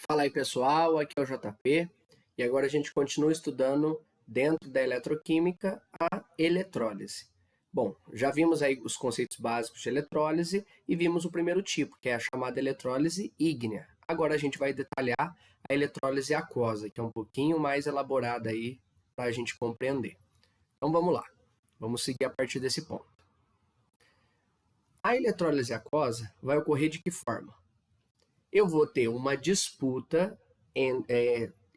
Fala aí pessoal, aqui é o JP e agora a gente continua estudando dentro da eletroquímica a eletrólise. Bom, já vimos aí os conceitos básicos de eletrólise e vimos o primeiro tipo, que é a chamada eletrólise ígnea. Agora a gente vai detalhar a eletrólise aquosa, que é um pouquinho mais elaborada aí para a gente compreender. Então vamos lá, vamos seguir a partir desse ponto. A eletrólise aquosa vai ocorrer de que forma? Eu vou ter uma disputa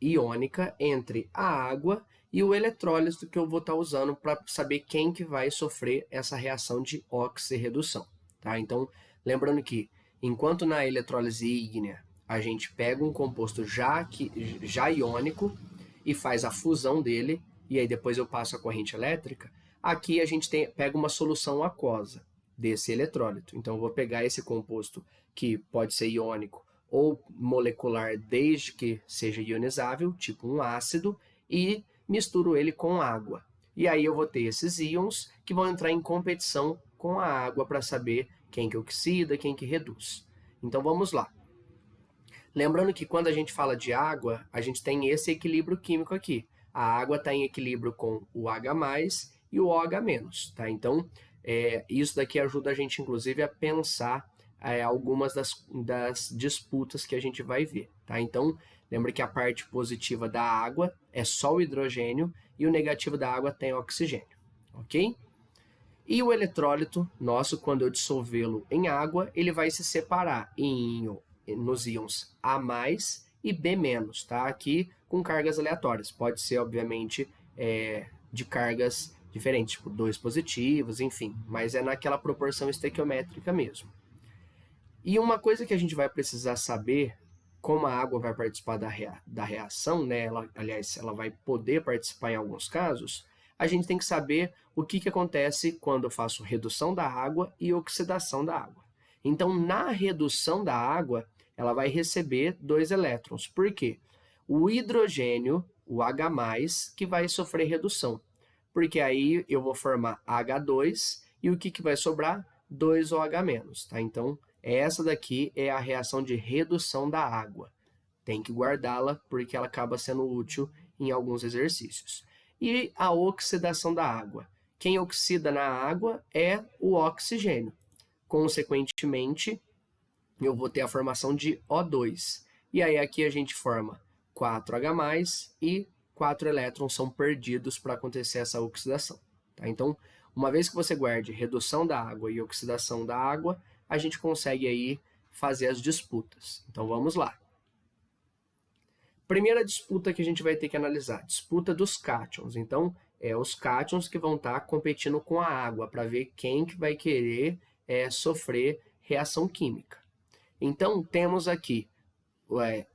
iônica entre a água e o eletrólito que eu vou estar usando para saber quem que vai sofrer essa reação de oxirredução. Tá? Então, lembrando que, enquanto na eletrólise ígnea a gente pega um composto já iônico e faz a fusão dele, e aí depois eu passo a corrente elétrica, aqui a gente pega uma solução aquosa desse eletrólito. Então, eu vou pegar esse composto que pode ser iônico ou molecular, desde que seja ionizável, tipo um ácido, e misturo ele com água. E aí eu vou ter esses íons que vão entrar em competição com a água para saber quem que oxida, quem que reduz. Então vamos lá. Lembrando que quando a gente fala de água, a gente tem esse equilíbrio químico aqui. A água está em equilíbrio com o H+, e o OH-. Tá? Então, isso daqui ajuda a gente, inclusive, a pensar algumas das disputas que a gente vai ver. Tá? Então, lembra que a parte positiva da água é só o hidrogênio e o negativo da água tem oxigênio. Ok? E o eletrólito nosso, quando eu dissolvê-lo em água, ele vai se separar nos íons A+, e B-, tá? Aqui com cargas aleatórias. Pode ser, obviamente, de cargas diferentes, tipo 2 positivos, enfim. Mas é naquela proporção estequiométrica mesmo. E uma coisa que a gente vai precisar saber, como a água vai participar da reação, né? Ela vai poder participar em alguns casos, a gente tem que saber o que acontece quando eu faço redução da água e oxidação da água. Então, na redução da água, ela vai receber 2 elétrons. Por quê? O hidrogênio, o H+, que vai sofrer redução. Porque aí eu vou formar H2 e o que vai sobrar? 2OH-. Tá? Então, essa daqui é a reação de redução da água. Tem que guardá-la porque ela acaba sendo útil em alguns exercícios. E a oxidação da água. Quem oxida na água é o oxigênio. Consequentemente, eu vou ter a formação de O2. E aí aqui a gente forma 4H+, e 4 elétrons são perdidos para acontecer essa oxidação. Tá? Então, uma vez que você guarde redução da água e oxidação da água, a gente consegue aí fazer as disputas. Então vamos lá. Primeira disputa que a gente vai ter que analisar, disputa dos cátions. Então, os cátions que vão estar competindo com a água para ver quem que vai querer sofrer reação química. Então, temos aqui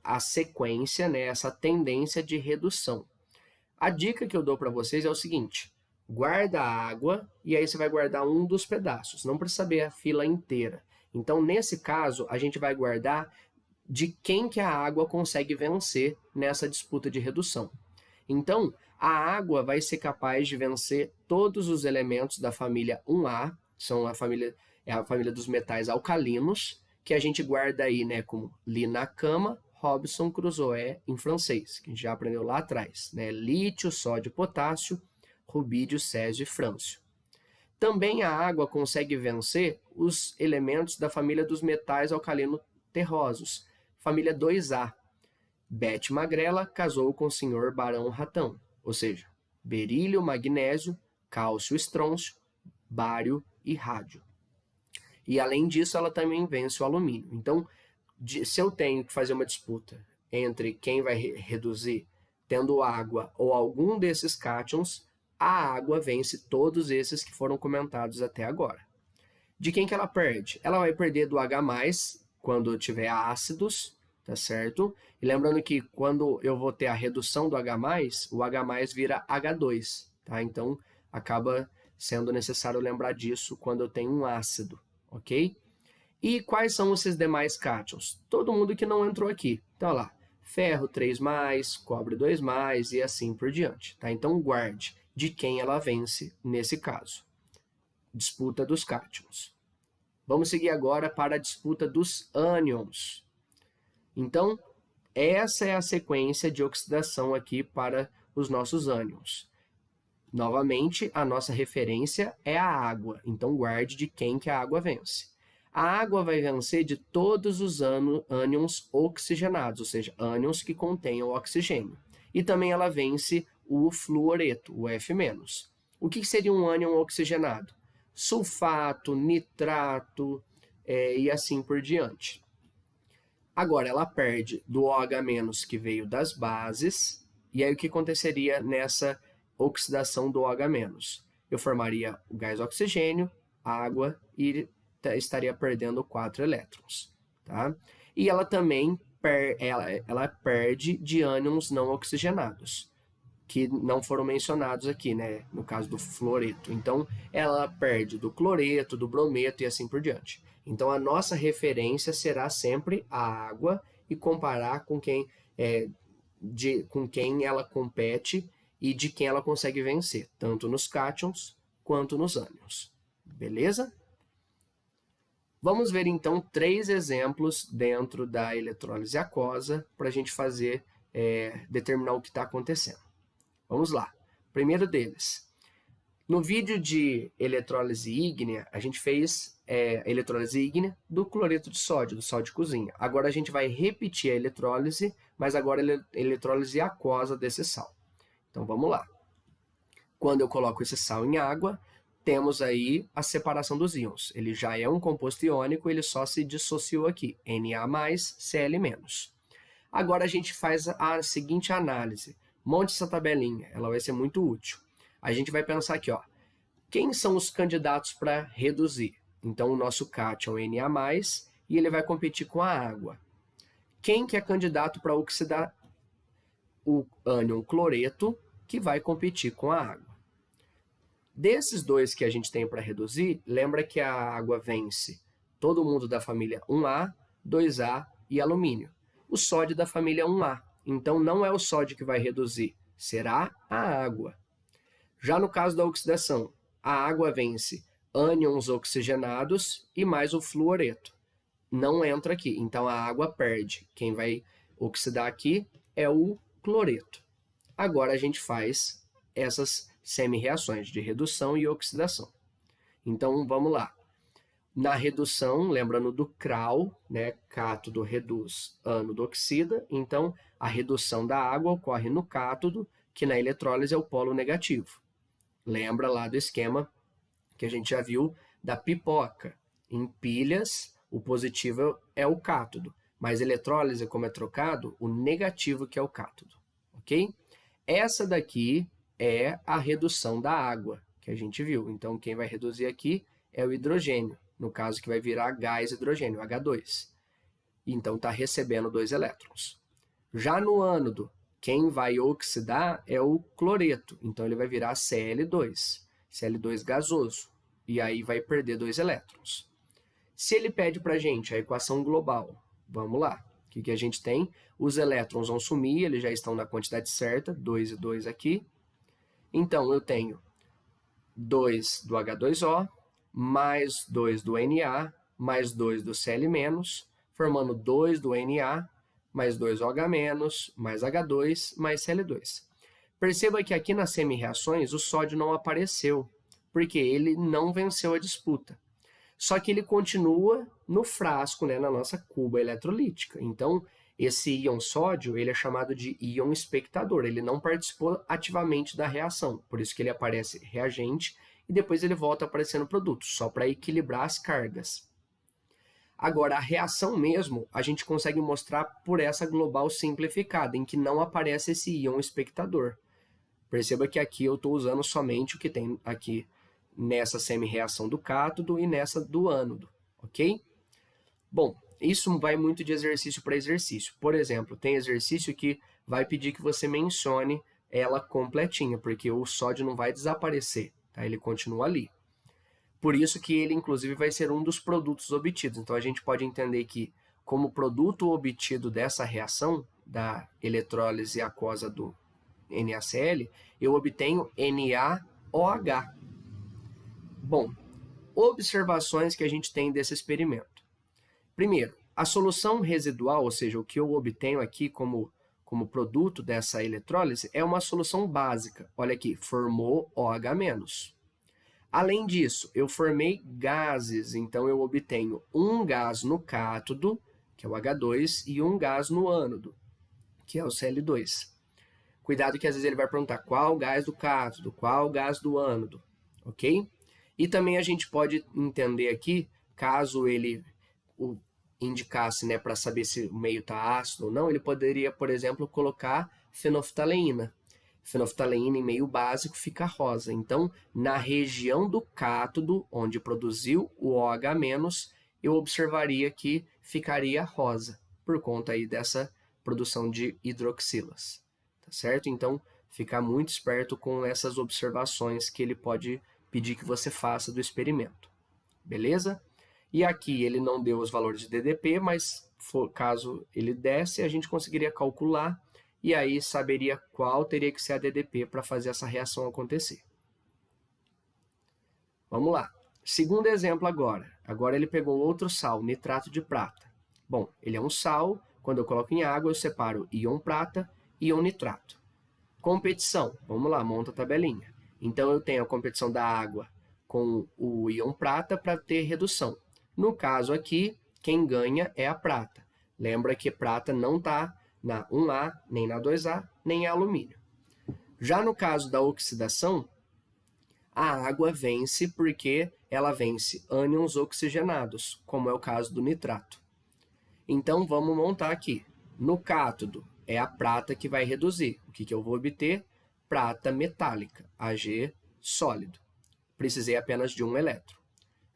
a sequência, né, essa tendência de redução. A dica que eu dou para vocês é o seguinte: guarda a água e aí você vai guardar um dos pedaços, não precisa saber a fila inteira. Então, nesse caso, a gente vai guardar de quem que a água consegue vencer nessa disputa de redução. Então, a água vai ser capaz de vencer todos os elementos da família 1A, são a família dos metais alcalinos, que a gente guarda aí, né, como linacama, Robson Crusoe em francês, que a gente já aprendeu lá atrás, né? Lítio, sódio, potássio, rubídio, césio e frâncio. Também a água consegue vencer os elementos da família dos metais alcalino terrosos, família 2A. Bete Magrela casou com o senhor Barão Ratão, ou seja, berílio, magnésio, cálcio, estrôncio, bário e rádio. E além disso, ela também vence o alumínio. Então, se eu tenho que fazer uma disputa entre quem vai reduzir tendo água ou algum desses cátions, a água vence todos esses que foram comentados até agora. De quem que ela perde? Ela vai perder do H+, quando tiver ácidos, tá certo? E lembrando que quando eu vou ter a redução do H+, o H+ vira H2, tá? Então, acaba sendo necessário lembrar disso quando eu tenho um ácido, ok? E quais são esses demais cátions? Todo mundo que não entrou aqui. Então, olha lá, ferro 3+, cobre 2+, e assim por diante, tá? Então, guarde de quem ela vence nesse caso. Disputa dos cátions. Vamos seguir agora para a disputa dos ânions. Então, essa é a sequência de oxidação aqui para os nossos ânions. Novamente, a nossa referência é a água, então guarde de quem que a água vence. A água vai vencer de todos os ânions oxigenados, ou seja, ânions que contenham oxigênio. E também ela vence o fluoreto, o F-. O que seria um ânion oxigenado? Sulfato, nitrato e assim por diante. Agora, ela perde do OH- que veio das bases, e aí o que aconteceria nessa oxidação do OH-? Eu formaria o gás oxigênio, água e estaria perdendo 4 elétrons. Tá? E ela também ela perde de ânions não oxigenados, que não foram mencionados aqui, né? No caso do fluoreto. Então, ela perde do cloreto, do brometo e assim por diante. Então, a nossa referência será sempre a água e comparar com quem, com quem ela compete e de quem ela consegue vencer, tanto nos cátions quanto nos ânions. Beleza? Vamos ver, então, 3 exemplos dentro da eletrólise aquosa para a gente fazer, determinar o que está acontecendo. Vamos lá. Primeiro deles. No vídeo de eletrólise ígnea, a gente fez eletrólise ígnea do cloreto de sódio, do sal de cozinha. Agora a gente vai repetir a eletrólise, mas agora eletrólise aquosa desse sal. Então vamos lá. Quando eu coloco esse sal em água, temos aí a separação dos íons. Ele já é um composto iônico, ele só se dissociou aqui, Na+, Cl-. Agora a gente faz a seguinte análise. Monte essa tabelinha, ela vai ser muito útil. A gente vai pensar aqui, ó, quem são os candidatos para reduzir? Então, o nosso cátion é Na+, e ele vai competir com a água. Quem que é candidato para oxidar? O ânion cloreto, que vai competir com a água. Desses dois que a gente tem para reduzir, lembra que a água vence todo mundo da família 1A, 2A e alumínio. O sódio da família 1A. Então, não é o sódio que vai reduzir, será a água. Já no caso da oxidação, a água vence ânions oxigenados e mais o fluoreto. Não entra aqui, então a água perde. Quem vai oxidar aqui é o cloreto. Agora a gente faz essas semi-reações de redução e oxidação. Então, vamos lá. Na redução, lembrando do CRAL, né, cátodo reduz, ânodo oxida, então a redução da água ocorre no cátodo, que na eletrólise é o polo negativo. Lembra lá do esquema que a gente já viu da pipoca. Em pilhas, o positivo é o cátodo, mas eletrólise, como é trocado, o negativo que é o cátodo, ok? Essa daqui é a redução da água, que a gente viu. Então, quem vai reduzir aqui é o hidrogênio, no caso que vai virar gás hidrogênio, H2. Então, está recebendo 2 elétrons. Já no ânodo, quem vai oxidar é o cloreto, então ele vai virar Cl2, Cl2 gasoso, e aí vai perder 2 elétrons. Se ele pede para a gente a equação global, vamos lá. O que a gente tem? Os elétrons vão sumir, eles já estão na quantidade certa, 2 e 2 aqui. Então, eu tenho 2 do H2O, mais 2 do Na, mais 2 do Cl-, formando 2 do Na, mais 2 OH-, mais H2, mais Cl2. Perceba que aqui nas semi-reações o sódio não apareceu, porque ele não venceu a disputa. Só que ele continua no frasco, né, na nossa cuba eletrolítica. Então, esse íon sódio ele é chamado de íon espectador, ele não participou ativamente da reação, por isso que ele aparece reagente e depois ele volta a aparecer no produto, só para equilibrar as cargas. Agora, a reação mesmo, a gente consegue mostrar por essa global simplificada, em que não aparece esse íon espectador. Perceba que aqui eu estou usando somente o que tem aqui nessa semi-reação do cátodo e nessa do ânodo, ok? Bom, isso vai muito de exercício para exercício. Por exemplo, tem exercício que vai pedir que você mencione ela completinha, porque o sódio não vai desaparecer, tá? Ele continua ali. Por isso que ele, inclusive, vai ser um dos produtos obtidos. Então, a gente pode entender que, como produto obtido dessa reação, da eletrólise aquosa do NaCl, eu obtenho NaOH. Bom, observações que a gente tem desse experimento. Primeiro, A solução residual, ou seja, o que eu obtenho aqui como produto dessa eletrólise, é uma solução básica. Olha aqui, formou OH-. Além disso, eu formei gases, então eu obtenho um gás no cátodo, que é o H2, e um gás no ânodo, que é o Cl2. Cuidado que às vezes ele vai perguntar qual gás do cátodo, qual gás do ânodo, ok? E também a gente pode entender aqui, caso ele indicasse, né, para saber se o meio está ácido ou não, ele poderia, por exemplo, colocar fenolftaleína. Fenolftaleína em meio básico fica rosa. Então, na região do cátodo, onde produziu o OH-, eu observaria que ficaria rosa, por conta aí dessa produção de hidroxilas. Tá certo? Então, ficar muito esperto com essas observações que ele pode pedir que você faça do experimento. Beleza? E aqui ele não deu os valores de DDP, mas caso ele desse, a gente conseguiria calcular e aí saberia qual teria que ser a DDP para fazer essa reação acontecer. Vamos lá. Segundo exemplo agora. Agora ele pegou outro sal, nitrato de prata. Bom, ele é um sal, quando eu coloco em água eu separo íon prata e íon nitrato. Competição. Vamos lá, monta a tabelinha. Então eu tenho a competição da água com o íon prata para ter redução. No caso aqui, quem ganha é a prata. Lembra que prata não está na 1A, nem na 2A, nem em alumínio. Já no caso da oxidação, a água vence porque ela vence ânions oxigenados, como é o caso do nitrato. Então, vamos montar aqui. No cátodo, é a prata que vai reduzir. O que eu vou obter? Prata metálica, Ag sólido. Precisei apenas de um elétron.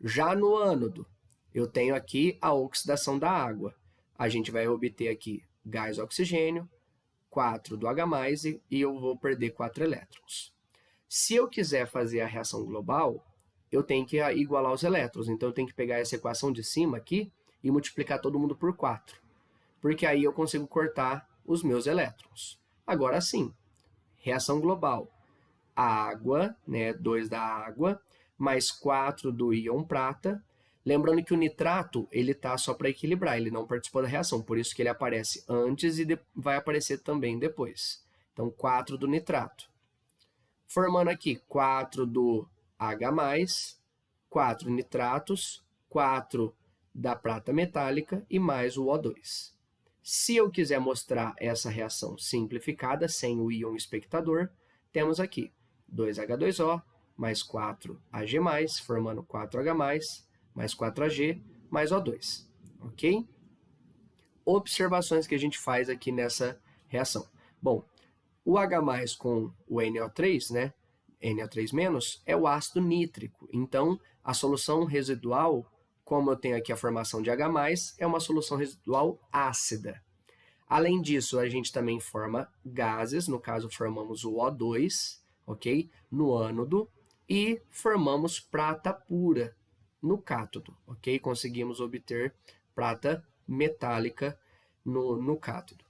Já no ânodo, eu tenho aqui a oxidação da água. A gente vai obter aqui gás oxigênio, 4 do H+, e eu vou perder 4 elétrons. Se eu quiser fazer a reação global, eu tenho que igualar os elétrons. Então, eu tenho que pegar essa equação de cima aqui e multiplicar todo mundo por 4. Porque aí eu consigo cortar os meus elétrons. Agora sim, reação global. A água, né, 2 da água, mais 4 do íon prata. Lembrando que o nitrato, ele tá só para equilibrar, ele não participou da reação, por isso que ele aparece antes e vai aparecer também depois. Então, 4 do nitrato. Formando aqui 4 do H+, 4 nitratos, 4 da prata metálica e mais o O2. Se eu quiser mostrar essa reação simplificada, sem o íon espectador, temos aqui 2H2O mais 4Ag+, formando 4H+, mais 4Ag, mais O2, ok? Observações que a gente faz aqui nessa reação. Bom, o H+ com o NO3, né, NO3-, é o ácido nítrico. Então, a solução residual, como eu tenho aqui a formação de H+, é uma solução residual ácida. Além disso, a gente também forma gases, no caso formamos o O2, ok? No ânodo, e formamos prata pura no cátodo, ok? Conseguimos obter prata metálica no cátodo.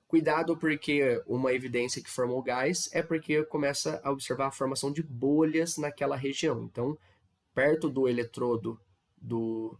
Cuidado porque uma evidência que formou gás é porque começa a observar a formação de bolhas naquela região. Então, perto do eletrodo do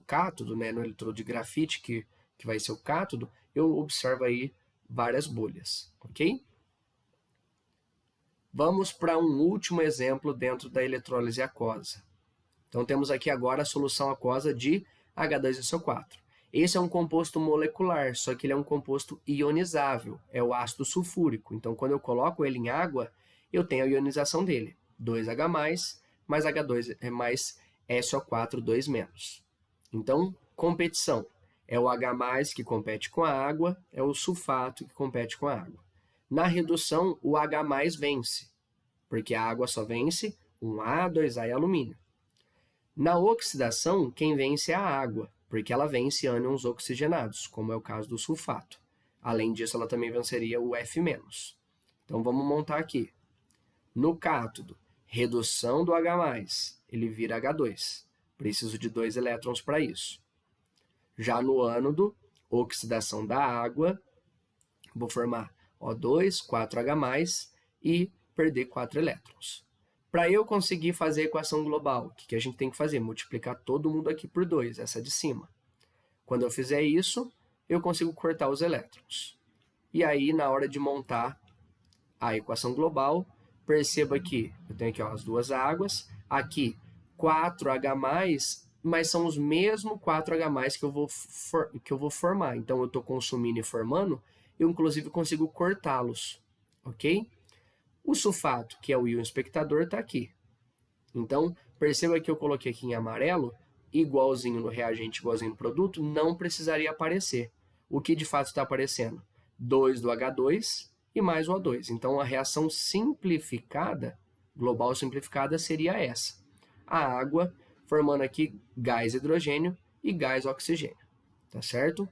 cátodo, né, no eletrodo de grafite, que vai ser o cátodo, eu observo aí várias bolhas, ok? Vamos para um último exemplo dentro da eletrólise aquosa. Então, temos aqui agora a solução aquosa de H2SO4. Esse é um composto molecular, só que ele é um composto ionizável, é o ácido sulfúrico. Então, quando eu coloco ele em água, eu tenho a ionização dele, 2H+, mais H2 é mais SO4, 2-. Então, competição. É o H+ que compete com a água, é o sulfato que compete com a água. Na redução, o H+ vence, porque a água só vence 1A, 2A e alumínio. Na oxidação, quem vence é a água, porque ela vence ânions oxigenados, como é o caso do sulfato. Além disso, ela também venceria o F-. Então, vamos montar aqui. No cátodo, redução do H+, ele vira H2. Preciso de 2 elétrons para isso. Já no ânodo, oxidação da água, vou formar O2, 4H+, e perder 4 elétrons. Para eu conseguir fazer a equação global, o que a gente tem que fazer? Multiplicar todo mundo aqui por 2, essa de cima. Quando eu fizer isso, eu consigo cortar os elétrons. E aí, na hora de montar a equação global, perceba que eu tenho aqui as duas águas, aqui 4H+, mas são os mesmos 4H+, que eu vou formar. Então, eu estou consumindo e formando, eu inclusive consigo cortá-los, ok? O sulfato, que é o íon espectador, está aqui. Então, perceba que eu coloquei aqui em amarelo, igualzinho no reagente, igualzinho no produto, não precisaria aparecer. O que de fato está aparecendo? 2 do H2 e mais o O2. Então, a reação simplificada, global simplificada, seria essa. A água formando aqui gás hidrogênio e gás oxigênio. Tá certo?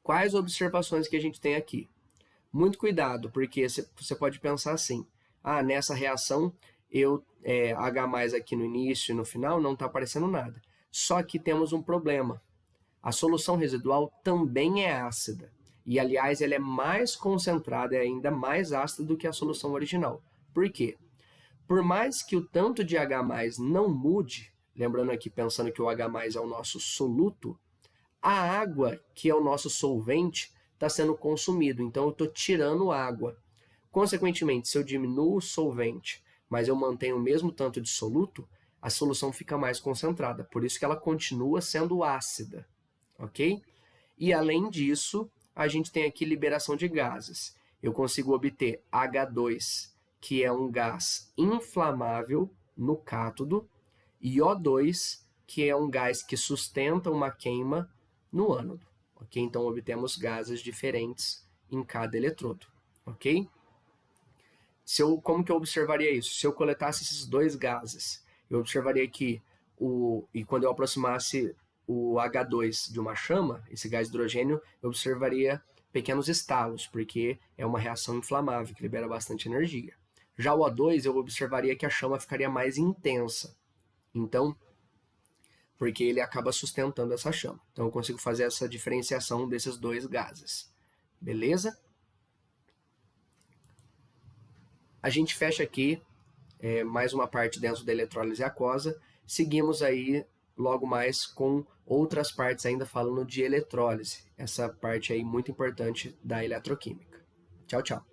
Quais observações que a gente tem aqui? Muito cuidado, porque você pode pensar assim, nessa reação, H+ aqui no início e no final não está aparecendo nada. Só que temos um problema. A solução residual também é ácida. E, aliás, ela é mais concentrada e ainda mais ácida do que a solução original. Por quê? Por mais que o tanto de H+ não mude, lembrando aqui, pensando que o H+ é o nosso soluto, a água, que é o nosso solvente, está sendo consumido, então eu estou tirando água. Consequentemente, se eu diminuo o solvente, mas eu mantenho o mesmo tanto de soluto, a solução fica mais concentrada, por isso que ela continua sendo ácida, ok? E além disso, a gente tem aqui liberação de gases. Eu consigo obter H2, que é um gás inflamável no cátodo, e O2, que é um gás que sustenta uma queima no ânodo. Okay? Então, obtemos gases diferentes em cada eletrodo. Ok? Como que eu observaria isso? Se eu coletasse esses dois gases, eu observaria que, e quando eu aproximasse o H2 de uma chama, esse gás hidrogênio, eu observaria pequenos estalos, porque é uma reação inflamável, que libera bastante energia. Já o O2, eu observaria que a chama ficaria mais intensa. Então, porque ele acaba sustentando essa chama. Então, eu consigo fazer essa diferenciação desses dois gases. Beleza? A gente fecha aqui mais uma parte dentro da eletrólise aquosa. Seguimos aí logo mais com outras partes ainda falando de eletrólise. Essa parte aí muito importante da eletroquímica. Tchau, tchau.